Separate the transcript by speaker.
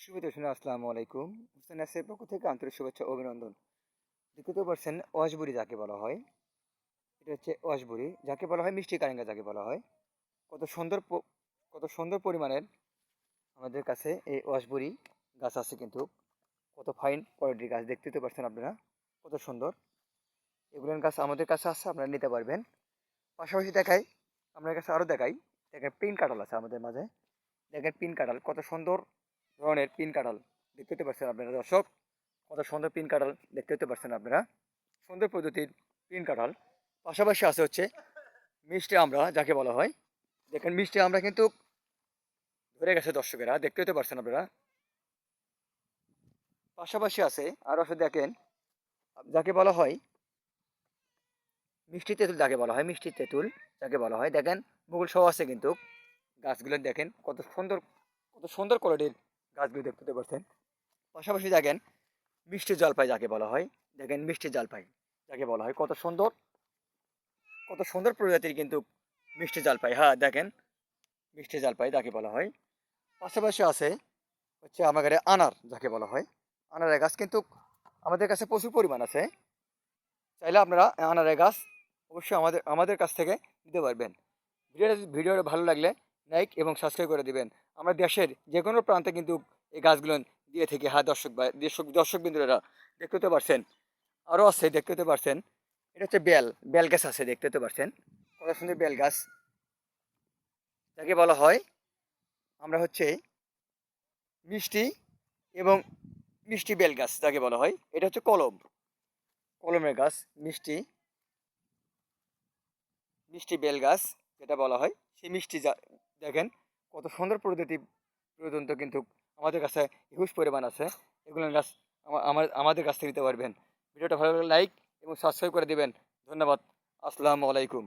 Speaker 1: শুভ দর্শন আসসালামু আলাইকুম। হোসেন নাসের পক্ষ থেকে আন্তরিক শুভেচ্ছা ও অভিনন্দন। দ্বিতীয়ত পারছেন অসবুরি যাকে বলা হয়, এটা হচ্ছে অসবুরি যাকে বলা হয়, মিষ্টি কারেঙ্গা যাকে বলা হয়। কত সুন্দর কত সুন্দর পরিমাণের আমাদের কাছে এই অসবুরি গাছ আছে, কিন্তু কত ফাইন কোয়ালিটির গাছ দেখতে তো পারছেন আপনারা, কত সুন্দর এগুলোর গাছ আমাদের কাছে আছে, আপনারা নিতে পারবেন। পাশাপাশি দেখাই, আপনার কাছে আরও দেখাই, দেখেন পিন কাঁঠাল আছে আমাদের মাঝে। দেখেন পিন কাঁঠাল, কত সুন্দর ধরনের পিন কাঁঠাল দেখতে পেতে পারছেন আপনারা দর্শক, কত সুন্দর পিন কাঁঠাল দেখতে পেতে পারছেন আপনারা, সুন্দর পদ্ধতির পিন কাঁঠাল। পাশাপাশি আছে হচ্ছে মিষ্টি আমরা যাকে বলা হয়। দেখেন মিষ্টি আমরা কিন্তু ধরে গেছে দর্শকেরা, দেখতে পেতে পারছেন আপনারা। পাশাপাশি আছে আরও আছে, দেখেন যাকে বলা হয় মিষ্টি তেঁতুল, যাকে বলা হয় মিষ্টি তেঁতুল যাকে বলা হয়। দেখেন মুকুল সহ আছে কিন্তু গাছগুলো, দেখেন কত সুন্দর, কত সুন্দর কোয়ালিটির গাছগুলো দেখতে পেতে পারছেন। পাশাপাশি দেখেন মিষ্টি জলপাই যাকে বলা হয়। দেখেন মিষ্টি জলপাই যাকে বলা হয়, কত সুন্দর, কত সুন্দর প্রজাতির কিন্তু মিষ্টি জলপাই। হ্যাঁ দেখেন মিষ্টি জলপাই যাকে বলা হয়। পাশাপাশি আছে হচ্ছে আমাদের আনার যাকে বলা হয়। আনারের গাছ কিন্তু আমাদের কাছে প্রচুর পরিমাণ আছে, চাইলে আপনারা আনারের গাছ অবশ্যই আমাদের আমাদের কাছ থেকে নিতে পারবেন। ভিডিওটা ভালো লাগলে লাইক এবং সাবস্ক্রাইব করে দিবেন। আমরা দেশের যে কোনো প্রান্তে কিন্তু এই গাছগুলো দিয়ে থেকে, হ্যাঁ দর্শক ভাই, দর্শক বিন্দুরা দেখতে তো পারছেন। আরও আছে দেখতে তো পারছেন, এটা হচ্ছে বেল গাছ আছে, দেখতে তো পারছেন কত সুন্দর বেল গাছ যাকে বলা হয়। আমরা হচ্ছে মিষ্টি এবং মিষ্টি বেল গাছ যাকে বলা হয়, এটা হচ্ছে কলমের গাছ, মিষ্টি মিষ্টি বেল গাছ যেটা বলা হয়, সেই দেখেন কত সুন্দর প্রজাতি পর্যন্ত কিন্তু আমাদের কাছে হিউজ পরিমাণ আছে। এগুলো গাছ আমাদের কাছ থেকে নিতে পারবেন। ভিডিওটা ভালো লাগলে লাইক এবং সাবস্ক্রাইব করে দিবেন। ধন্যবাদ। আসসালামু আলাইকুম।